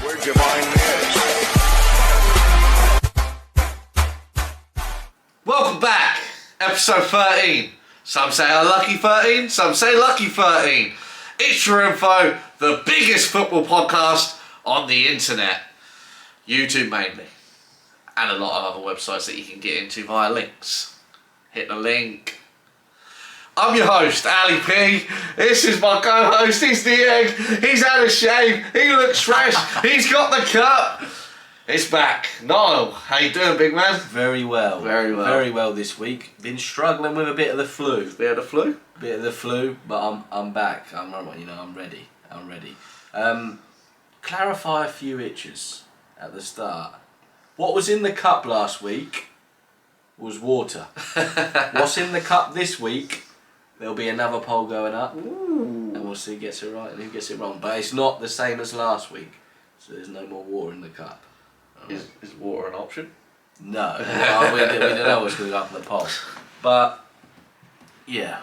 Where'd you find this? Welcome back, episode 13. Some say unlucky 13, some say lucky 13. ITCH4INFO, the biggest football podcast on the internet. YouTube mainly. And a lot of other websites that you can get into via links. Hit the link. I'm your host, Ali P. This is my co-host, he's the egg. He's had a shave, he looks fresh, he's got the cup. It's back. Niall, how you doing, big man? Very well. Very well. Very well this week. Been struggling with a bit of the flu. Bit of the flu? Bit of the flu, but I'm back. I'm ready. Clarify a few itches at the start. What was in the cup last week was water. What's in the cup this week? There'll be another poll going up. Ooh. And we'll see who gets it right and who gets it wrong. But it's not the same as last week. So there's no more water in the cup. Is water an option? No, we don't know what's going to go up in the poll. But, yeah,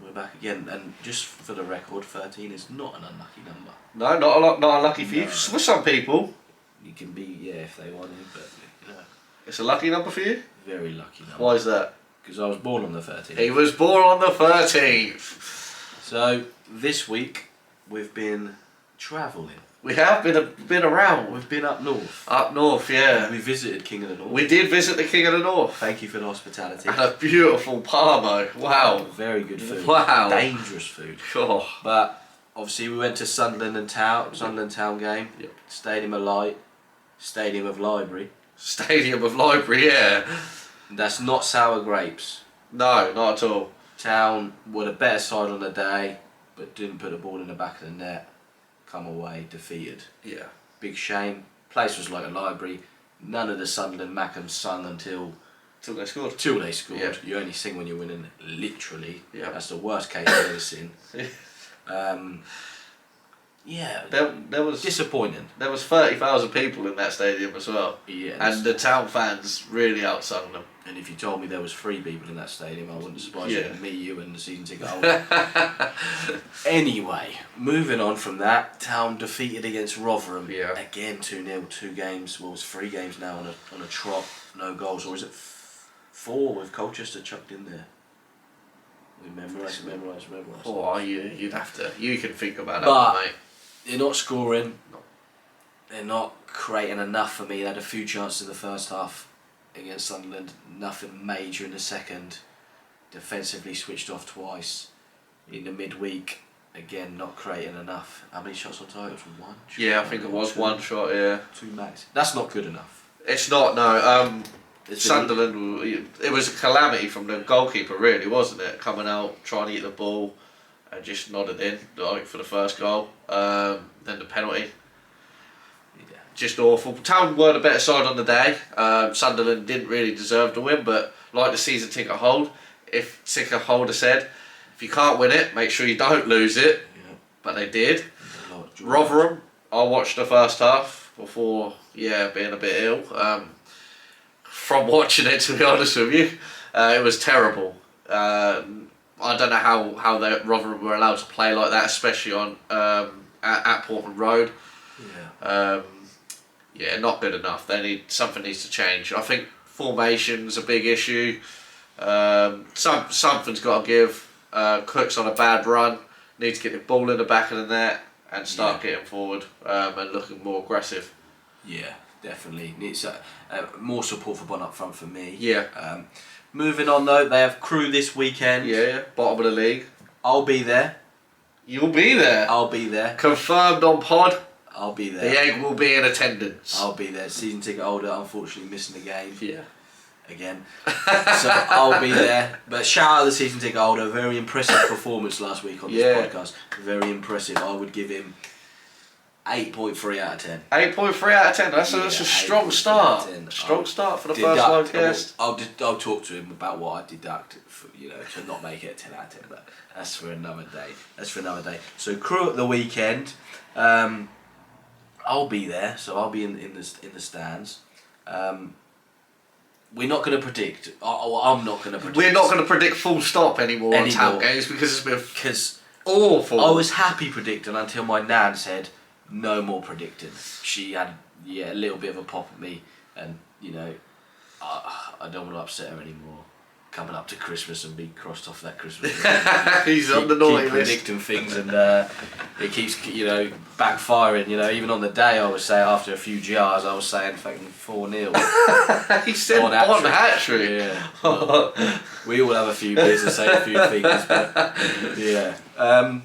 we're back again. And just for the record, 13 is not an unlucky number. No, not unlucky for you. For some people, You can be, if they wanted, but, it's a lucky number for you. very lucky number. Why is that? Because I was born on the 13th. He was born on the 13th. So, this week, we've been travelling. We have been around. We've been up north. Up north, yeah. We visited King of the North. We did visit the King of the North. Thank you for the hospitality. And a beautiful Parmo. Wow. Very good food. Wow. Dangerous food. Sure. But obviously we went to Sunderland Town game. Yep. Stadium of Light. Stadium of Library. Stadium of Library, yeah. That's not sour grapes. No, not at all. Town were the better side on the day, but didn't put the ball in the back of the net. Come away defeated. Yeah. Big shame. Place was like a library. None of the Sunderland Mackhams sung until Till they scored. Yeah. You only sing when you're winning, literally. Yeah. That's the worst case I've ever seen. There was disappointing. There was 30,000 people in that stadium as well. Yeah. And the Town fans really outsung them. And if you told me there was 3 people in that stadium, I wouldn't surprise Yeah. you. Me, you, and the season ticket holder. Anyway, moving on from that, Town defeated against Rotherham. Yeah. Again, 2-0, 2 games. Well, it's 3 games now on a trot, no goals, or is it 4 with Colchester chucked in there? We memorise. Oh, you'd have to. You can think about that, But- one, mate. They're not scoring. They're not creating enough for me. They had a few chances in the first half against Sunderland. Nothing major in the second. Defensively switched off twice. In the midweek, again, not creating enough. How many shots on target? It was 1? Yeah, I think it was 1 shot, yeah. 2 max. That's not good enough. It's not, no. It's Sunderland, it was a calamity from the goalkeeper, really, wasn't it? Coming out, trying to get the ball, and just nodded in, like, for the first goal. Then the penalty. Yeah. Just awful. Town were the better side on the day. Sunderland didn't really deserve to win, but like the season ticket holder said, if you can't win it, make sure you don't lose it. Yeah. But they did. Rotherham, I watched the first half before, being a bit ill. From watching it, to be honest with you, it was terrible. I don't know how the Rotherham were allowed to play like that, especially on at Portman Road. Yeah. Not good enough. Something needs to change. I think formation's a big issue. Something's got to give. Cook's on a bad run. Needs to get the ball in the back of the net and start getting forward and looking more aggressive. Yeah, definitely. Needs more support for Bon up front for me. Yeah. Moving on though, they have Crew this weekend. Yeah, bottom of the league. I'll be there. You'll be there. I'll be there. Confirmed on pod. I'll be there. The egg will be in attendance. I'll be there. Season ticket holder, unfortunately missing the game. Yeah. Again. So I'll be there. But shout out to the season ticket holder. Very impressive performance last week on this podcast. Very impressive. I would give him 8.3 out of 10. 8.3 out of 10. That's a strong start. Strong start for the first one guest. I'll talk to him about what I deduct for, to not make it a 10 out of 10. But that's for another day. So Crew at the weekend. I'll be there. So I'll be in the stands. We're not going to predict. I'm not going to predict. We're not going to predict full stop anymore on Town games because it's been awful. I was happy predicting until my nan said, no more predicting. She had a little bit of a pop at me, and I don't want to upset her anymore. Coming up to Christmas and be crossed off that Christmas. He's on the naughty keep list. predicting things, and it keeps backfiring. Even on the day, I was saying after a few jars, I was saying fucking 4-0. He said on hat-trick. Yeah. Well, we all have a few beers and say a few things, but yeah.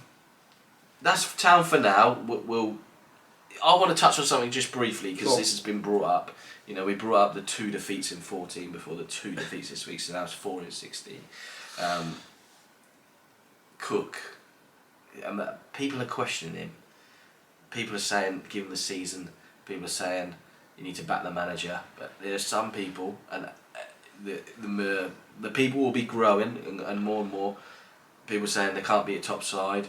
That's Town for now. I want to touch on something just briefly because this has been brought up. We brought up the 2 defeats in 14 before the 2 defeats this week, so now it's 4 in 16. Cook, people are questioning him. People are saying give him the season. People are saying you need to back the manager. But there's some people, and the people will be growing, and more people saying they can't be a top side.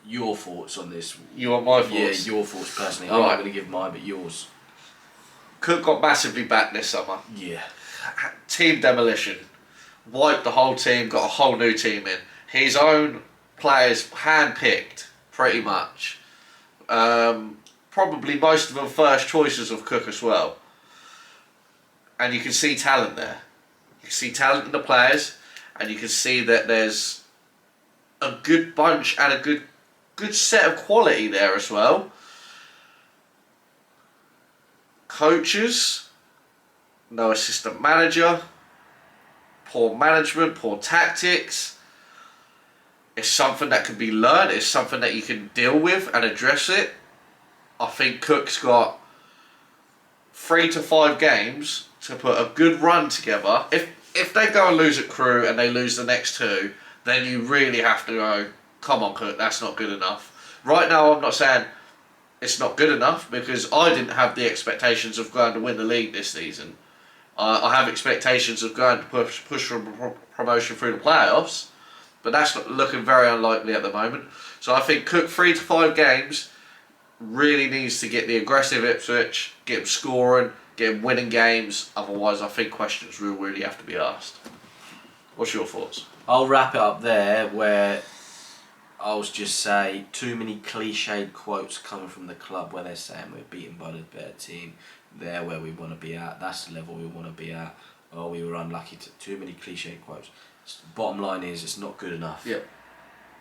Your thoughts on this? You want my thoughts? Yeah, your thoughts personally. I'm not going to give mine, but yours. Cook got massively back this summer. Yeah. Team demolition. Wiped the whole team, got a whole new team in. His own players hand-picked, pretty much. Probably most of them first choices of Cook as well. And you can see talent there. You can see talent in the players, and you can see that there's a good bunch and a good set of quality there as well. Coaches, no assistant manager, poor management, poor tactics. It's something that can be learned. It's something that you can deal with and address it. I think Cook's got 3 to 5 games to put a good run together. If they go and lose at Crewe and they lose the next 2, then you really have to go, come on Cook, that's not good enough. Right now I'm not saying it's not good enough because I didn't have the expectations of going to win the league this season. I have expectations of going to push for promotion through the playoffs, but that's looking very unlikely at the moment. So I think Cook 3 to 5 games really needs to get the aggressive Ipswich, get him scoring, get him winning games. Otherwise, I think questions will really have to be asked. What's your thoughts? I'll wrap it up there where I'll just say too many cliched quotes coming from the club where they're saying we're beaten by the better team, they're where we want to be at, that's the level we want to be at, or we were unlucky. Too many cliched quotes. Bottom line is it's not good enough. Yep.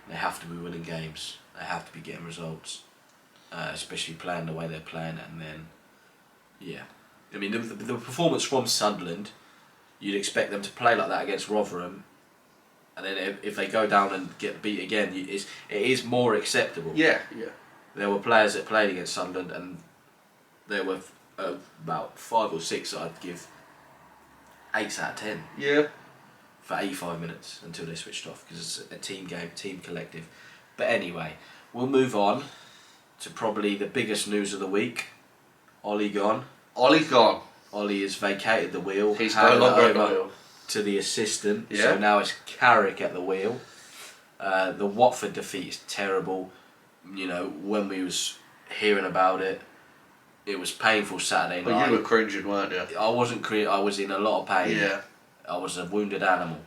They have to be winning games. They have to be getting results, especially playing the way they're playing. And then, I mean the performance from Sunderland, you'd expect them to play like that against Rotherham. And then if they go down and get beat again, it is more acceptable. Yeah. There were players that played against Sunderland, and there were about 5 or 6 that I'd give 8 out of 10. Yeah. For 85 minutes until they switched off, because it's a team game, team collective. But anyway, we'll move on to probably the biggest news of the week. Ollie gone. Ollie's gone. Ollie has vacated the wheel. He's no longer at the wheel. To the assistant, Yeah. so now it's Carrick at the wheel. The Watford defeat is terrible. When we was hearing about it, it was painful Saturday night. Well, you were cringing, weren't you? I wasn't I was in a lot of pain. Yeah. I was a wounded animal,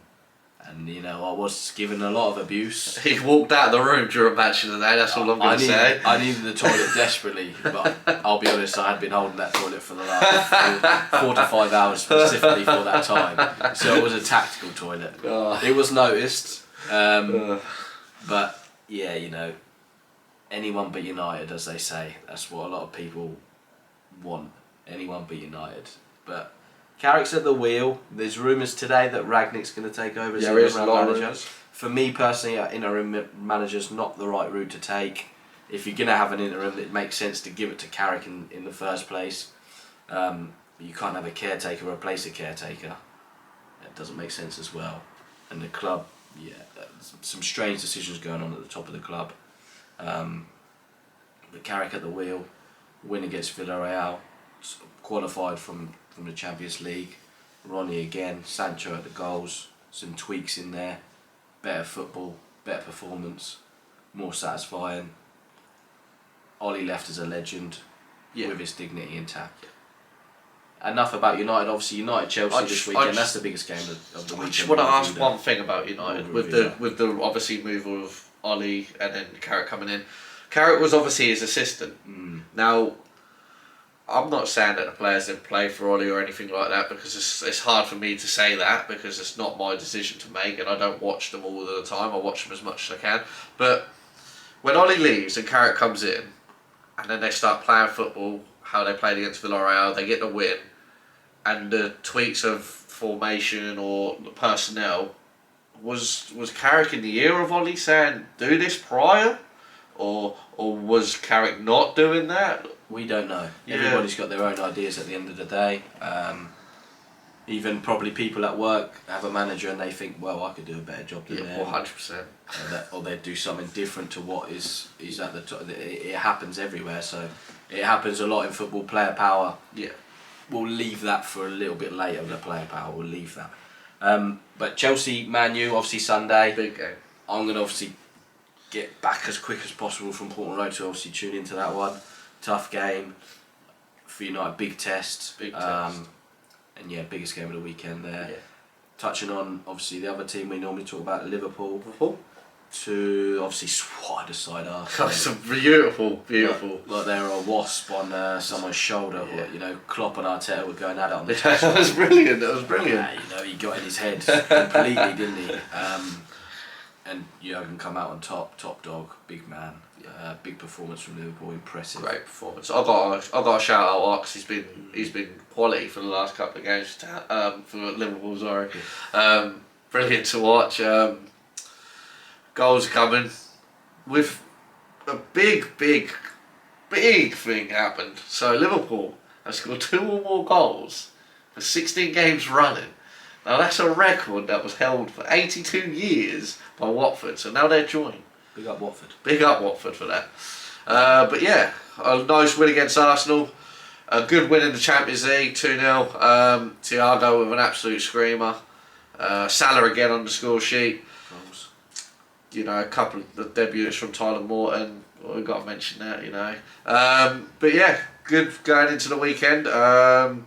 and I was given a lot of abuse. He walked out of the room during match of the day, that's all I'm going to say. I needed the toilet desperately, but I'll be honest, I had been holding that toilet for the last 4 to 5 hours specifically for that time. So it was a tactical toilet. It was noticed, but yeah, anyone but United, as they say. That's what a lot of people want. Anyone but United. But Carrick's at the wheel. There's rumours today that Ragnick's going to take over as interim manager. For me personally, interim manager's not the right route to take. If you're going to have an interim, it makes sense to give it to Carrick in the first place. But you can't have a caretaker replace a caretaker. That doesn't make sense as well. And the club, some strange decisions going on at the top of the club. But Carrick at the wheel, win against Villarreal, qualified from the Champions League. Ronnie again, Sancho at the goals, some tweaks in there, better football, better performance, more satisfying. Ollie left as a legend with his dignity intact. Enough about United. Obviously, United-Chelsea this weekend. That's the biggest game of the weekend. I just want to ask one thing about United with the obviously move of Ollie and then Carrick coming in. Carrick was obviously his assistant. Mm. Now, I'm not saying that the players didn't play for Ollie or anything like that, because it's hard for me to say that, because it's not my decision to make, and I don't watch them all the time. I watch them as much as I can. But when Ollie leaves and Carrick comes in, and then they start playing football, how they played against Villarreal, they get the win, and the tweaks of formation or the personnel, was Carrick in the ear of Ollie saying, do this prior? Or was Carrick not doing that? We don't know. Yeah. Everybody's got their own ideas at the end of the day. Even probably people at work have a manager and they think, well, I could do a better job than them. 100%. Or they'd do something different to what is at the top. It happens everywhere, so it happens a lot in football. Player power. Yeah. We'll leave that for a little bit later. The player power, we'll leave that. But Chelsea, Man U, obviously Sunday. Big game. I'm gonna obviously get back as quick as possible from Portland Road to obviously tune into that one. Tough game for United, big test. Big test. And yeah, biggest game of the weekend there. Yeah. Touching on obviously the other team we normally talk about, Liverpool. Liverpool? To obviously swat aside Arsenal. That's a beautiful. Like they're a wasp on someone's shoulder. Yeah. You know, Klopp and Arteta were going at it on the That was brilliant. Yeah, you know, he got in his head completely, didn't he? And Jurgen come out on top dog, big man. Big performance from Liverpool, impressive. Great performance. I got a shout out Arks. He's been quality for the last couple of games for Liverpool. Sorry, brilliant to watch. Goals coming with a big thing happened. So Liverpool have scored 2 or more goals for 16 games running. Now that's a record that was held for 82 years by Watford. So now they're joined. Big up Watford. Big up Watford for that. But yeah, a nice win against Arsenal. A good win in the Champions League, 2-0. Thiago with an absolute screamer. Salah again on the score sheet. Goals. You know, a couple of the debuts from Tyler Morton. Well, we've got to mention that, you know. But yeah, good going into the weekend. No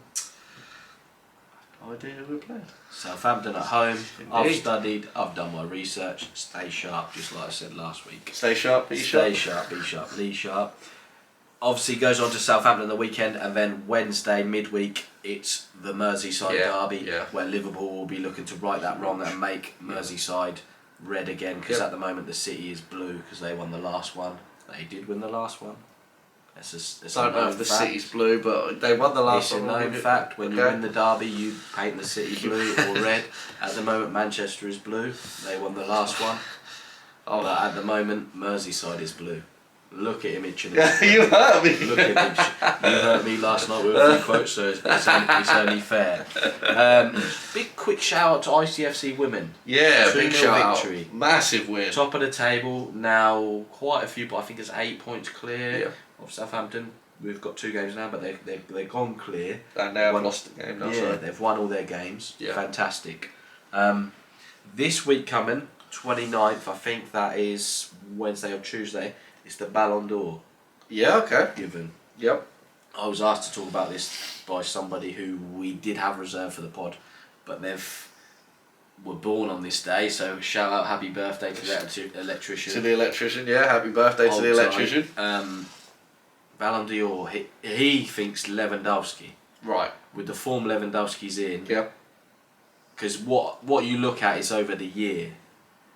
idea who we're playing. Southampton at home. I've Indeed. studied, I've done my research. Stay sharp, just like I said last week. Stay sharp, be sharp. Stay sharp, be sharp, Lee sharp. Obviously goes on to Southampton the weekend, and then Wednesday midweek it's the Merseyside Derby, where Liverpool will be looking to right that wrong and make Merseyside red again, because at the moment the city is blue because they won the last one. They did win the last one. It's I don't know if the city's blue, but they won the last one. It's a known fact. When you win the derby, you paint the city blue or red. At the moment, Manchester is blue. They won the last one. But at the moment, Merseyside is blue. Look at him itching. You hurt me. Look at him. You hurt me last night with a few quotes, so it's only fair. Big quick shout out to ICFC women. Yeah, 2-0 big shout victory. out. Massive win. Top of the table now, quite a few, but I think it's 8 points clear. Yeah. Of Southampton. We've got 2 games now, but they've gone clear. And they have lost the game now. Yeah, they've won all their games. Yeah. Fantastic. This week coming, 29th, I think that is Wednesday or Tuesday, it's the Ballon d'Or Yeah, okay. given. Yep. I was asked to talk about this by somebody who we did have reserved for the pod, but were born on this day, so shout out, happy birthday to the electrician. To the electrician, yeah, happy birthday to the electrician. Ballon d'Or, he thinks Lewandowski. Right. With the form Lewandowski's in. Yep. Because what you look at is over the year.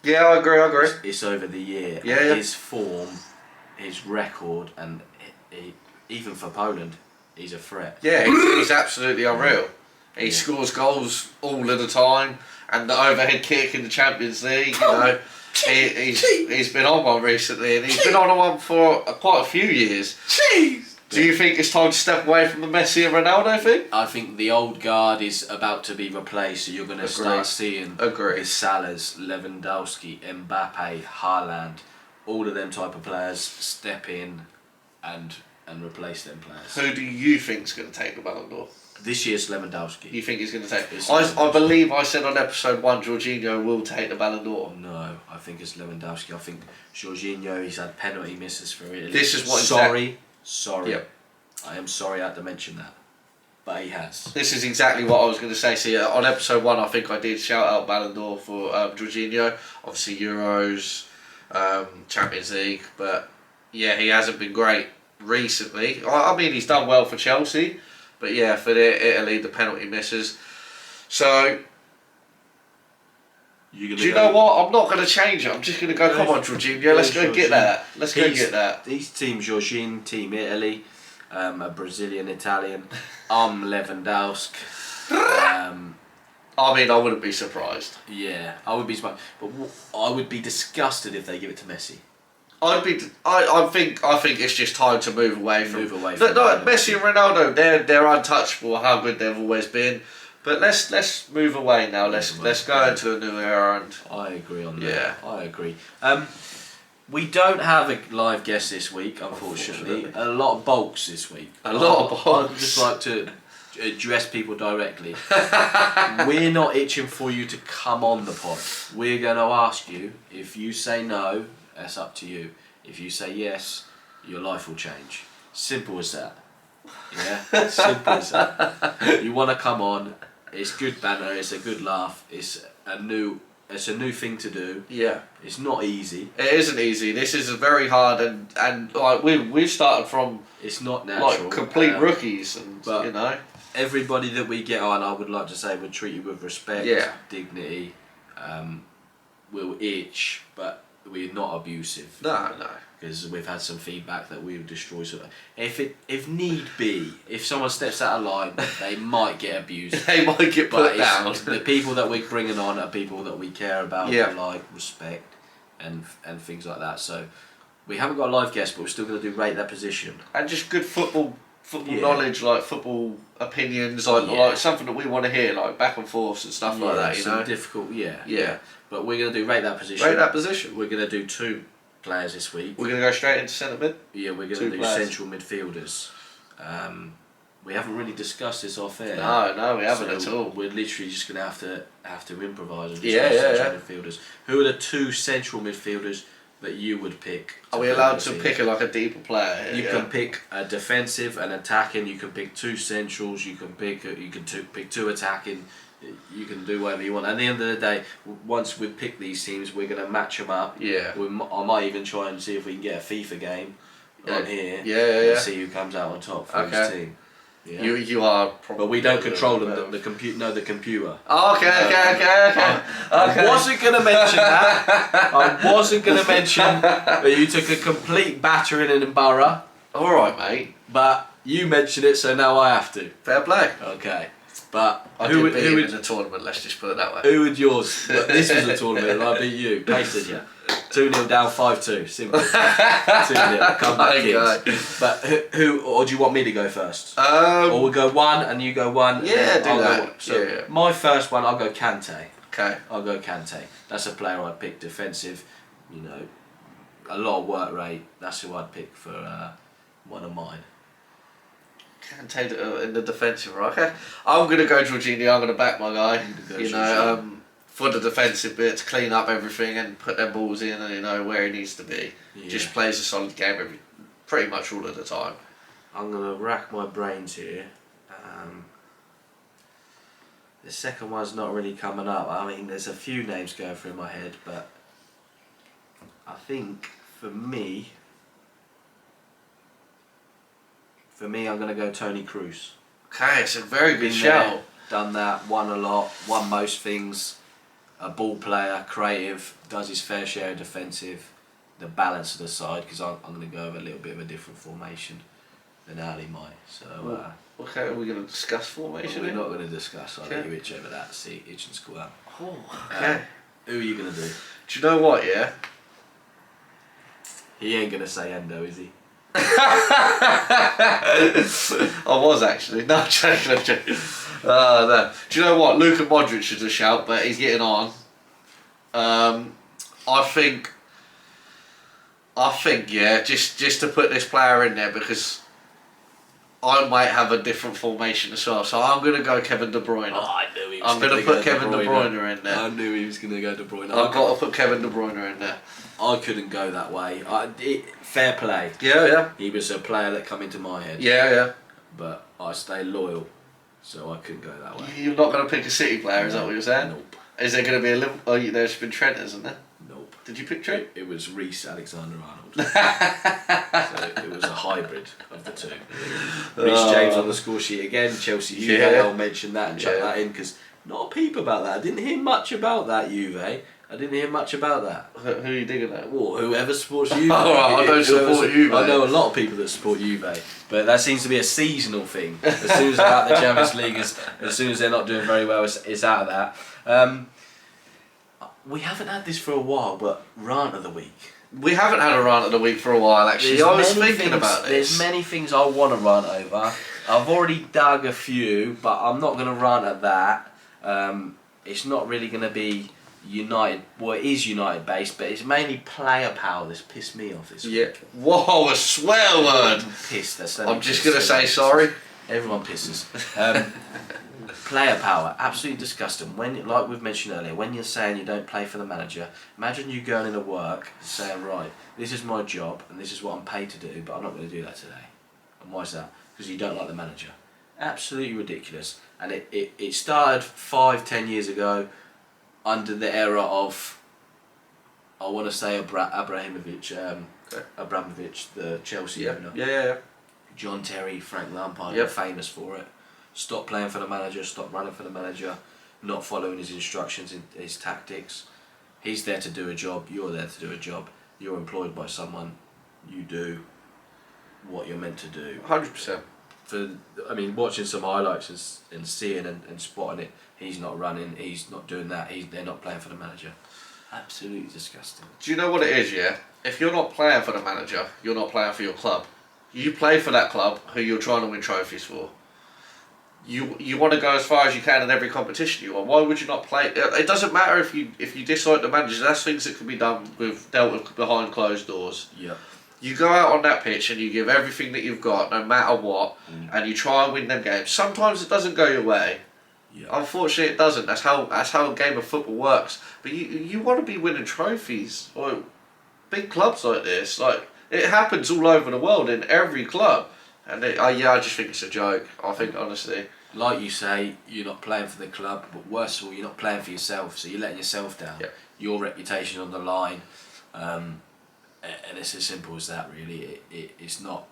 Yeah, I agree. It's over the year. Yeah, and yeah. His form, his record, and even for Poland, he's a threat. Yeah, he's absolutely unreal. He scores goals all of the time, and the overhead kick in the Champions League, you know. He's been on one recently, and he's been on one for quite a few years. Jeez! Do you think it's time to step away from the Messi and Ronaldo thing? I think the old guard is about to be replaced, so you're going to start seeing the Salahs, Lewandowski, Mbappe, Haaland, all of them type of players step in and replace them players. Who do you think's going to take the Ballon d'Or? This year's Lewandowski. You think he's going to take it? I believe I said on episode 1 Jorginho will take the Ballon d'Or. No, I think it's Lewandowski. I think Jorginho, he's had penalty misses for Italy. This is what Sorry. Yep. I am sorry I had to mention that. But he has. This is exactly what I was going to say. See, on episode 1 I think I did shout out Ballon d'Or for Jorginho. Obviously Euros, Champions League, but yeah, he hasn't been great recently. I mean, he's done well for Chelsea, but yeah, for Italy, the penalty misses. So, do you know what? I'm not going to change it. I'm just going to go, come on, Jorginho, let's go get that. Let's go get that. He's Team Jorginho, Team Italy, a Brazilian Italian. I'm Lewandowski. I mean, I wouldn't be surprised. Yeah, I would be surprised. But I would be disgusted if they give it to Messi. I think it's just time to move away from. No, Messi and Ronaldo, they're untouchable. How good they've always been, but let's move away now. Let's go into a new era. And I agree on that. Yeah, I agree. We don't have a live guest this week, unfortunately. A lot of bulks this week. A lot of bulks. I'd just like to address people directly. We're not itching for you to come on the pod. We're going to ask you. If you say no, that's up to you. If you say yes, your life will change. Simple as that. Yeah, simple as that. You want to come on? It's good banter. It's a good laugh. It's a new thing to do. Yeah. It's not easy. It isn't easy. This is very hard, and like we've started from. It's not natural. Like complete rookies, and but you know. Everybody that we get on, I would like to say, would treat you with respect, dignity. We'll itch, but we're not abusive. No. Because we've had some feedback that we would destroy. If need be, if someone steps out of line, they might get abused. They might get put down. The people that we're bringing on are people that we care about, like, respect, and things like that. So we haven't got a live guest, but we're still going to do rate that position. And just good football knowledge, like football opinions, like something that we want to hear, like back and forths and stuff like that. You know, difficult. Yeah. But we're going to do rate that position. Rate that position. We're going to do 2 players this week. We're going to go straight into centre mid. Yeah, we're going to do central midfielders. We haven't really discussed this off air. No, we haven't at all. We're literally just going to have to improvise and discuss central midfielders. Who are the 2 central midfielders that you would pick? Are we allowed to pick a deeper player here? You can pick a defensive and attacking. You can pick 2 centrals. You can pick 2 attacking. You can do whatever you want. At the end of the day, once we pick these teams, we're going to match them up. Yeah. I might even try and see if we can get a FIFA game on here. Yeah. And see who comes out on top for each team. Yeah. You are probably. But we don't control them. The computer. No, the computer. Oh, okay. I wasn't going to mention that. I wasn't going to mention that you took a complete battering in Borough. All right, mate. But you mentioned it, so now I have to. Fair play. Okay. But who would in the tournament? Let's just put it that way. Who would yours? This was a tournament, and I beat you. Pasted you. 2-0 down, 5-2. Simple. 2-0. Come back, Kings. But who? Or do you want me to go first? Or we'll go 1 and you go 1. Yeah, do that. So my first one, I'll go Kante. Okay. I'll go Kante. That's a player I'd pick defensive. You know, a lot of work rate. That's who I'd pick for one of mine. Kante in the defensive, right? Okay. I'm going to go Jorginho. I'm going to back my guy. You know, for the defensive bit, to clean up everything and put their balls in and, you know, where he needs to be. Yeah. Just plays a solid game pretty much all of the time. I'm going to rack my brains here. The second one's not really coming up. I mean, there's a few names going through my head, but I think for me, I'm going to go Tony Cruz. Okay, it's a very good shout. Done that, won a lot, won most things. A ball player, creative, does his fair share of defensive. The balance of the side, because I'm going to go with a little bit of a different formation than Ali might. So. Okay, are we going to discuss formation? We're not going to discuss. I'll let you itch over that. See, itch and school out. Oh, okay. Who are you going to do? Do you know what? Yeah. He ain't going to say Endo, is he? I was actually. No, I'm joking. No. Do you know what? Luka Modric is a shout, but he's getting on. I think, yeah, just to put this player in there, because I might have a different formation as well. So I'm going to go Kevin De Bruyne. Oh, I knew he was I'm going to put Kevin De Bruyne in there. I knew he was going to go De Bruyne. I've got to put Kevin De Bruyne in there. I couldn't go that way. Fair play. Yeah. He was a player that come into my head. Yeah. But I stay loyal, so I couldn't go that way. You're not going to pick a City player, is that what you're saying? Nope. Is there going to be a Liverpool? Oh, there's been Trent, isn't there? Nope. Did you picture it? It was Reece Alexander-Arnold. So it was a hybrid of the two. Reece James on the score sheet again. Chelsea Juve. I'll mention that and chuck that in because not a peep about that. I didn't hear much about that Juve. I didn't hear much about that. Who are you digging at? Well, whoever supports Juve. I don't support Juve. I know a lot of people that support Juve, but that seems to be a seasonal thing. As soon as they're out the Champions League, as soon as they're not doing very well, it's out of that. We haven't had this for a while, but rant of the week. We haven't had a rant of the week for a while, actually. I was thinking about this. There's many things I want to rant over. I've already dug a few, but I'm not going to rant at that. It's not really going to be United. Well, it is United based, but it's mainly player power that's pissed me off this week. Whoa, a swear word. Pissed. I'm just going to say sorry. Everyone pisses. Player power, absolutely disgusting. When, like we've mentioned earlier, when you're saying you don't play for the manager, imagine you going into work saying, right, this is my job and this is what I'm paid to do, but I'm not going to do that today. And why is that? Because you don't like the manager. Absolutely ridiculous. And it started 5-10 years ago under the era of, I want to say Abramovich, the Chelsea owner. Yeah. John Terry, Frank Lampard, Yep. are famous for it. Stop playing for the manager, stop running for the manager, not following his instructions, his tactics. He's there to do a job, you're there to do a job. You're employed by someone, you do what you're meant to do. 100%. Watching some highlights and seeing and spotting it, he's not running, he's not doing that, they're not playing for the manager. Absolutely disgusting. Do you know what it is, yeah? If you're not playing for the manager, you're not playing for your club. You play for that club who you're trying to win trophies for. You want to go as far as you can in every competition you want. Why would you not play? It doesn't matter if you dislike the manager. That's things that can be dealt with behind closed doors. Yeah. You go out on that pitch and you give everything that you've got, no matter what, and you try and win them games. Sometimes it doesn't go your way. Yeah. Unfortunately, it doesn't. That's how a game of football works. But you want to be winning trophies. Or big clubs like this, like it happens all over the world in every club. And I just think it's a joke. I think honestly. Like you say, you're not playing for the club, but worse of all, you're not playing for yourself. So you're letting yourself down. Yep. Your reputation on the line, and it's as simple as that. Really, it's not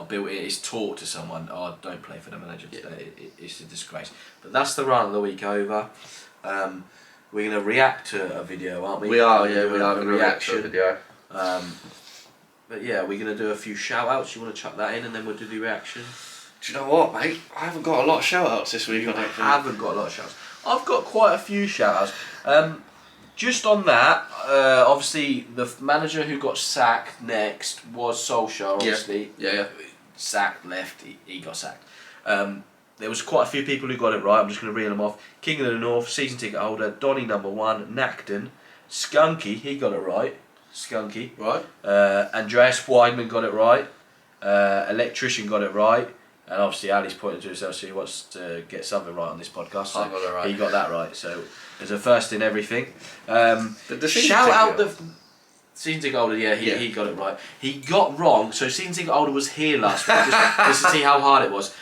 built in. It's taught to someone. Oh, don't play for the manager today. It's a disgrace. But that's the run of the week over. We're going to react to a video, aren't we? We are. Yeah, we are going to react to a video. But yeah, we're going to do a few shout outs. You want to chuck that in and then we'll do the reaction? Do you know what, mate? I haven't got a lot of shout outs this week. I haven't got a lot of shout outs. I've got quite a few shout outs. Just on that, obviously the manager who got sacked next was Solskjaer, obviously. Yeah. Sacked, left, he got sacked. There was quite a few people who got it right. I'm just going to reel them off. King of the North, season ticket holder, Donny #1, Nacton, Skunky, he got it right. Skunky. Right. Andreas Weidman got it right. Electrician got it right. And obviously Ali's pointing to himself, so he wants to get something right on this podcast. So I got it right. He got that right. So there's a first in everything. The Shout out the season ticket holder. Yeah, he got it right. He got wrong. So season ticket holder was here last week, just to see how hard it was.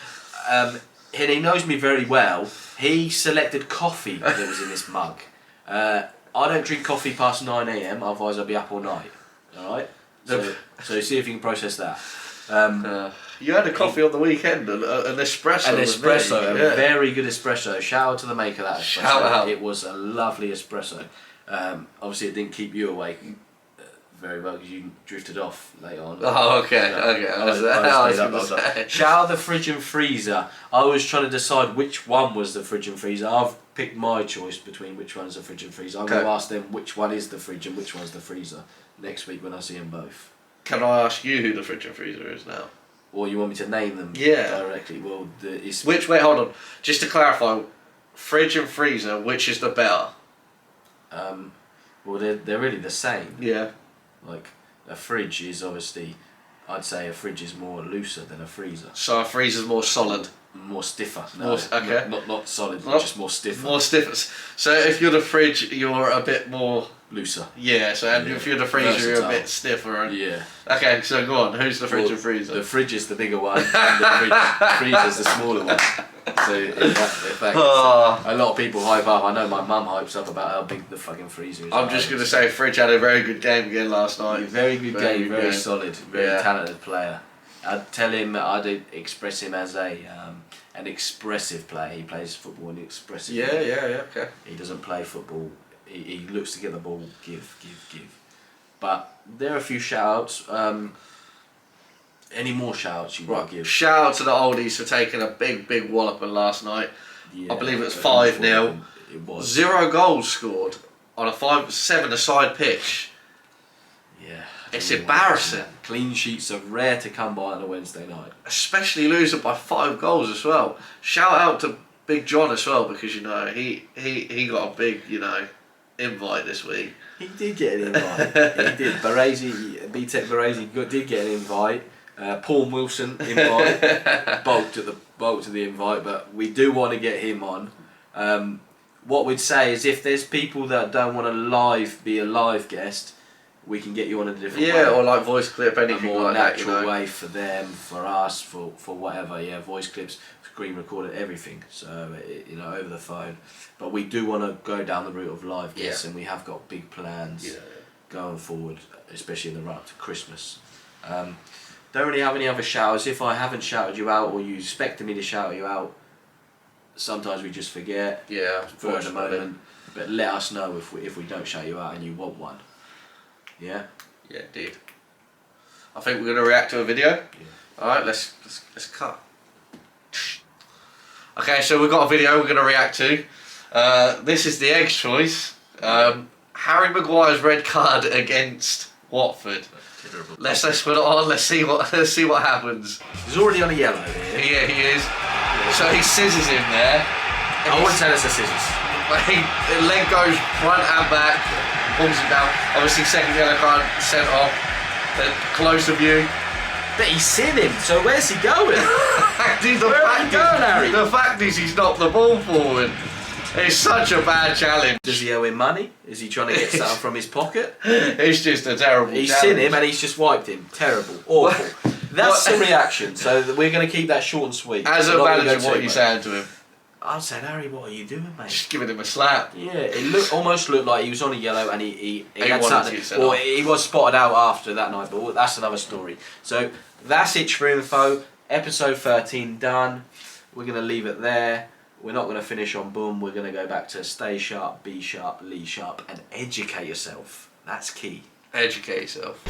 And he knows me very well. He selected coffee that was in this mug. I don't drink coffee past 9 AM, otherwise I'll be up all night. Alright? So see if you can process that. You had a coffee on the weekend, an espresso. A very good espresso. Shout out to the maker of that espresso. Shout out. It was a lovely espresso. Obviously it didn't keep you awake very well because you drifted off later on. Oh, okay. Shout out the fridge and freezer. I was trying to decide which one was the fridge and freezer. I've picked my choice between which one is the fridge and freezer. I'm going to ask them which one is the fridge and which one's the freezer next week when I see them both. Can I ask you who the fridge and freezer is now? Or you want me to name them directly? Well, wait, hold on. Just to clarify, fridge and freezer, which is the better? Well, they're really the same. Yeah. Like, a fridge is obviously, I'd say a fridge is more looser than a freezer. So a freezer's more solid? More stiffer. No, okay. Not solid, just more stiffer. More stiffer. So if you're the fridge, you're a bit more... looser. Yeah, so if you're the freezer, versatile. You're a bit stiffer. And... Yeah. Okay, so go on. Who's the fridge and freezer? The fridge is the bigger one, and the freezer's the smaller one. So if that a lot of people hype up. I know my mum hypes up about how big the fucking freezer is. I'm just going to say Fridge had a very good game again last night. Very good game, very solid, very talented player. I'd tell him, I'd express him as an expressive player. He plays football in an expressive way. Okay. He doesn't play football. He looks to get the ball, give. But there are a few shout-outs. Any more shout-outs you want to give? Shout out to the oldies for taking a big walloping last night. Yeah, I believe it was 5-0. It was. 0 goals scored on a 7-a-side pitch. Yeah. It's embarrassing. Clean sheets are rare to come by on a Wednesday night. Especially losing by 5 goals as well. Shout out to Big John as well, because he got a big invite this week. He did get an invite. He did. BTEC Baresi did get an invite. Paul Wilson invite. Bulk to the invite, but we do want to get him on. What we'd say is if there's people that don't want to be a live guest, we can get you on a different way. Yeah, or like voice clip, anything a more like natural that. way for them, for us, for whatever. Yeah, voice clips, screen recorded, everything. So over the phone. But we do want to go down the route of live guests, and we have got big plans going forward, especially in the run up to Christmas. Don't really have any other shouts. If I haven't shouted you out, or you expected me to shout you out, sometimes we just forget. Yeah, for the moment. But let us know if we don't shout you out and you want one. Yeah. Yeah, indeed. I think we're gonna react to a video. Yeah. All right, let's cut. Okay, so we've got a video we're gonna react to. This is the Egg's choice. Harry Maguire's red card against Watford. Let's put it on. Let's see what happens. He's already on a yellow here. Yeah, he is. So he scissors him there. I wouldn't say that's a scissors. The leg goes front and back. Pulls him down. Obviously, second yellow card sent off. The closer view. But he's seen him. So where's he going? Where are you going, Harry? The fact is, he's knocked the ball forward. It's such a bad challenge. Does he owe him money? Is he trying to get something from his pocket? It's just a terrible challenge. He's seen him and he's just wiped him. Terrible. Awful. That's the reaction. So we're going to keep that short and sweet. As a manager, what are you saying to him? I'm saying, Harry, what are you doing, mate? Just giving him a slap. Yeah, it almost looked like he was on a yellow and he had something. Well, he was spotted out after that night, but that's another story. So that's ITCH4INFO. Episode 13 done. We're going to leave it there. We're not going to finish on boom. We're going to go back to stay sharp, be sharp, Lee sharp, and educate yourself. That's key. Educate yourself.